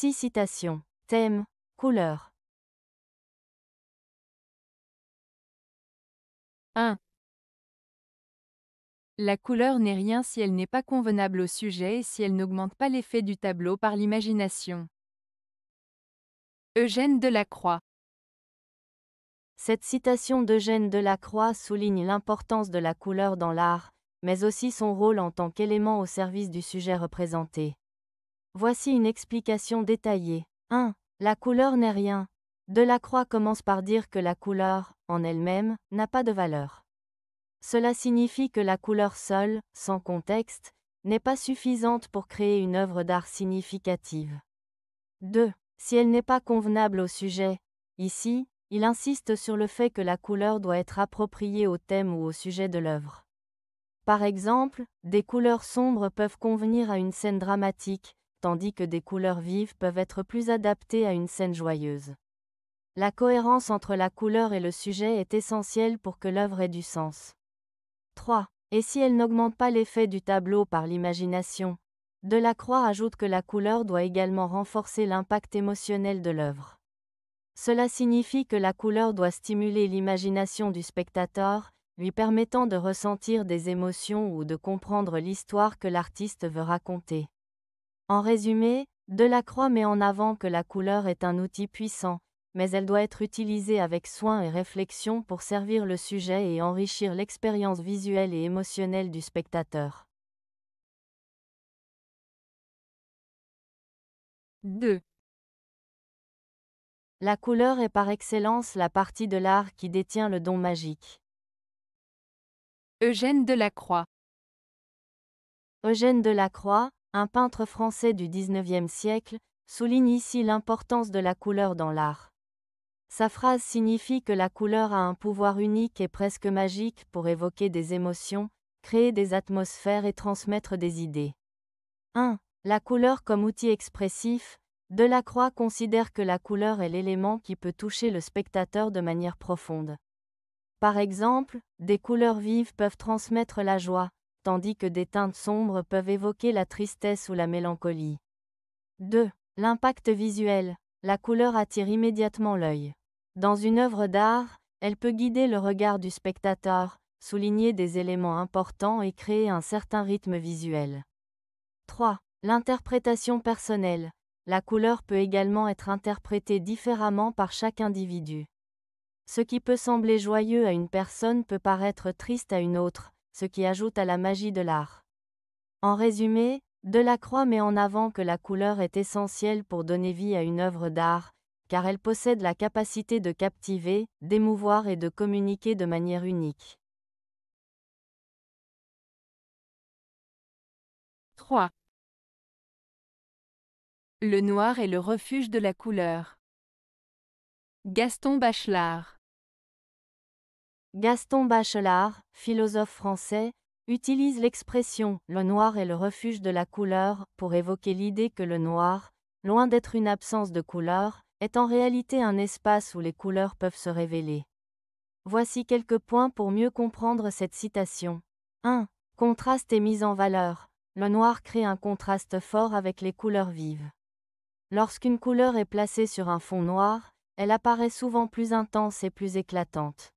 Voici citation. Thème, couleur. 1. La couleur n'est rien si elle n'est pas convenable au sujet et si elle n'augmente pas l'effet du tableau par l'imagination. Eugène Delacroix. Cette citation d'Eugène Delacroix souligne l'importance de la couleur dans l'art, mais aussi son rôle en tant qu'élément au service du sujet représenté. Voici une explication détaillée. 1. La couleur n'est rien. Delacroix commence par dire que la couleur, en elle-même, n'a pas de valeur. Cela signifie que la couleur seule, sans contexte, n'est pas suffisante pour créer une œuvre d'art significative. 2. Si elle n'est pas convenable au sujet, ici, il insiste sur le fait que la couleur doit être appropriée au thème ou au sujet de l'œuvre. Par exemple, des couleurs sombres peuvent convenir à une scène dramatique, tandis que des couleurs vives peuvent être plus adaptées à une scène joyeuse. La cohérence entre la couleur et le sujet est essentielle pour que l'œuvre ait du sens. 3. Et si elle n'augmente pas l'effet du tableau par l'imagination, Delacroix ajoute que la couleur doit également renforcer l'impact émotionnel de l'œuvre. Cela signifie que la couleur doit stimuler l'imagination du spectateur, lui permettant de ressentir des émotions ou de comprendre l'histoire que l'artiste veut raconter. En résumé, Delacroix met en avant que la couleur est un outil puissant, mais elle doit être utilisée avec soin et réflexion pour servir le sujet et enrichir l'expérience visuelle et émotionnelle du spectateur. 2. La couleur est par excellence la partie de l'art qui détient le don magique. Eugène Delacroix. Eugène Delacroix, un peintre français du XIXe siècle, souligne ici l'importance de la couleur dans l'art. Sa phrase signifie que la couleur a un pouvoir unique et presque magique pour évoquer des émotions, créer des atmosphères et transmettre des idées. 1. La couleur comme outil expressif. Delacroix considère que la couleur est l'élément qui peut toucher le spectateur de manière profonde. Par exemple, des couleurs vives peuvent transmettre la joie, tandis que des teintes sombres peuvent évoquer la tristesse ou la mélancolie. 2. L'impact visuel. La couleur attire immédiatement l'œil. Dans une œuvre d'art, elle peut guider le regard du spectateur, souligner des éléments importants et créer un certain rythme visuel. 3. L'interprétation personnelle. La couleur peut également être interprétée différemment par chaque individu. Ce qui peut sembler joyeux à une personne peut paraître triste à une autre, ce qui ajoute à la magie de l'art. En résumé, Delacroix met en avant que la couleur est essentielle pour donner vie à une œuvre d'art, car elle possède la capacité de captiver, d'émouvoir et de communiquer de manière unique. 3. Le noir est le refuge de la couleur. Gaston Bachelard. Gaston Bachelard, philosophe français, utilise l'expression « le noir est le refuge de la couleur » pour évoquer l'idée que le noir, loin d'être une absence de couleur, est en réalité un espace où les couleurs peuvent se révéler. Voici quelques points pour mieux comprendre cette citation. 1. Contraste et mise en valeur. Le noir crée un contraste fort avec les couleurs vives. Lorsqu'une couleur est placée sur un fond noir, elle apparaît souvent plus intense et plus éclatante.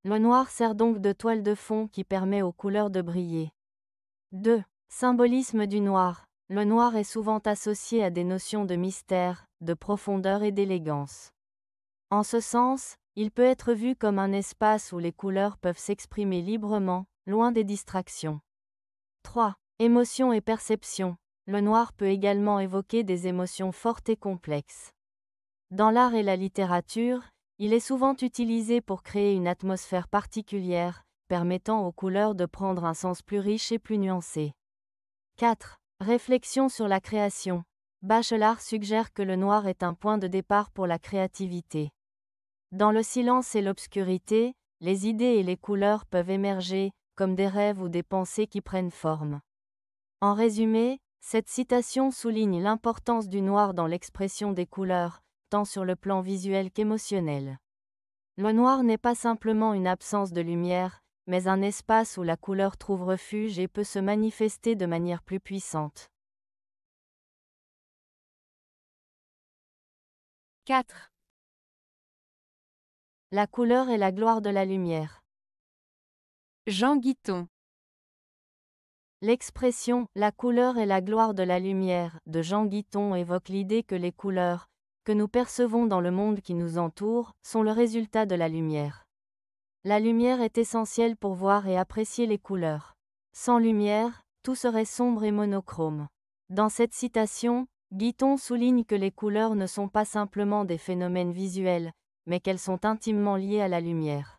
Le noir sert donc de toile de fond qui permet aux couleurs de briller. 2. Symbolisme du noir. Le noir est souvent associé à des notions de mystère, de profondeur et d'élégance. En ce sens, il peut être vu comme un espace où les couleurs peuvent s'exprimer librement, loin des distractions. 3. Émotion et perception. Le noir peut également évoquer des émotions fortes et complexes. Dans l'art et la littérature, il est souvent utilisé pour créer une atmosphère particulière, permettant aux couleurs de prendre un sens plus riche et plus nuancé. 4. Réflexion sur la création. Bachelard suggère que le noir est un point de départ pour la créativité. Dans le silence et l'obscurité, les idées et les couleurs peuvent émerger, comme des rêves ou des pensées qui prennent forme. En résumé, cette citation souligne l'importance du noir dans l'expression des couleurs, tant sur le plan visuel qu'émotionnel. Le noir n'est pas simplement une absence de lumière, mais un espace où la couleur trouve refuge et peut se manifester de manière plus puissante. 4. La couleur est la gloire de la lumière. Jean Guiton. L'expression « la couleur est la gloire de la lumière » de Jean Guiton évoque l'idée que les couleurs, que nous percevons dans le monde qui nous entoure, sont le résultat de la lumière. La lumière est essentielle pour voir et apprécier les couleurs. Sans lumière, tout serait sombre et monochrome. Dans cette citation, Guiton souligne que les couleurs ne sont pas simplement des phénomènes visuels, mais qu'elles sont intimement liées à la lumière.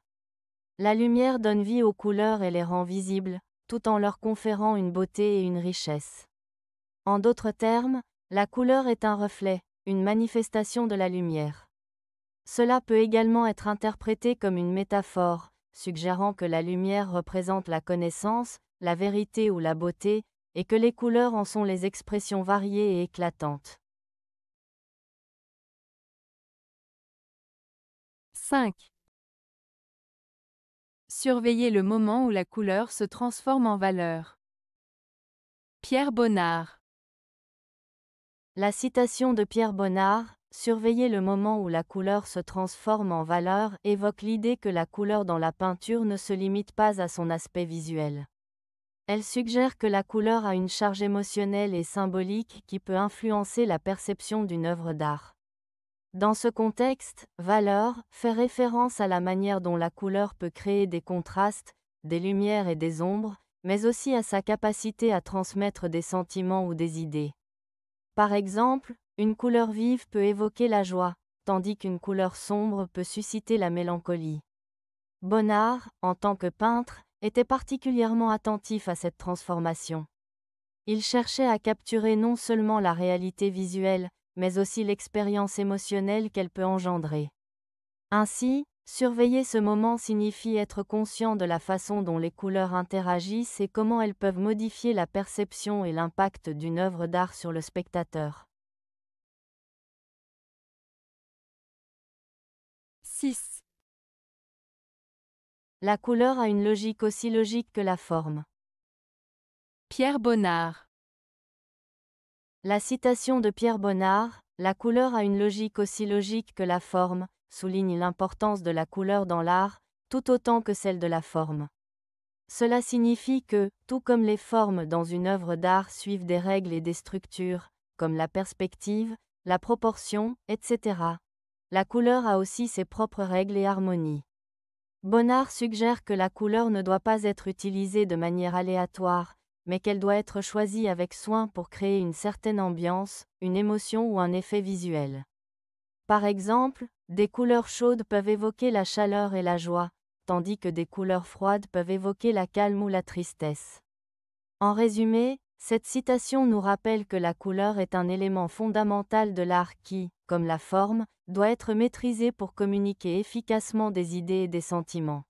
La lumière donne vie aux couleurs et les rend visibles, tout en leur conférant une beauté et une richesse. En d'autres termes, la couleur est un reflet, une manifestation de la lumière. Cela peut également être interprété comme une métaphore, suggérant que la lumière représente la connaissance, la vérité ou la beauté, et que les couleurs en sont les expressions variées et éclatantes. 5. Surveillez le moment où la couleur se transforme en valeur. Pierre Bonnard. La citation de Pierre Bonnard, « Surveiller le moment où la couleur se transforme en valeur » évoque l'idée que la couleur dans la peinture ne se limite pas à son aspect visuel. Elle suggère que la couleur a une charge émotionnelle et symbolique qui peut influencer la perception d'une œuvre d'art. Dans ce contexte, valeur fait référence à la manière dont la couleur peut créer des contrastes, des lumières et des ombres, mais aussi à sa capacité à transmettre des sentiments ou des idées. Par exemple, une couleur vive peut évoquer la joie, tandis qu'une couleur sombre peut susciter la mélancolie. Bonnard, en tant que peintre, était particulièrement attentif à cette transformation. Il cherchait à capturer non seulement la réalité visuelle, mais aussi l'expérience émotionnelle qu'elle peut engendrer. Ainsi, surveiller ce moment signifie être conscient de la façon dont les couleurs interagissent et comment elles peuvent modifier la perception et l'impact d'une œuvre d'art sur le spectateur. 6. La couleur a une logique aussi logique que la forme. Pierre Bonnard. La citation de Pierre Bonnard, « La couleur a une logique aussi logique que la forme », souligne l'importance de la couleur dans l'art, tout autant que celle de la forme. Cela signifie que, tout comme les formes dans une œuvre d'art suivent des règles et des structures, comme la perspective, la proportion, etc., la couleur a aussi ses propres règles et harmonies. Bonnard suggère que la couleur ne doit pas être utilisée de manière aléatoire, mais qu'elle doit être choisie avec soin pour créer une certaine ambiance, une émotion ou un effet visuel. Par exemple, des couleurs chaudes peuvent évoquer la chaleur et la joie, tandis que des couleurs froides peuvent évoquer la calme ou la tristesse. En résumé, cette citation nous rappelle que la couleur est un élément fondamental de l'art qui, comme la forme, doit être maîtrisé pour communiquer efficacement des idées et des sentiments.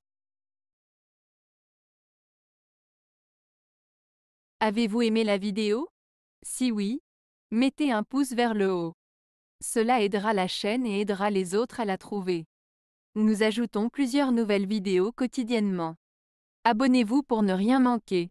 Avez-vous aimé la vidéo? Si oui, mettez un pouce vers le haut. Cela aidera la chaîne et aidera les autres à la trouver. Nous ajoutons plusieurs nouvelles vidéos quotidiennement. Abonnez-vous pour ne rien manquer.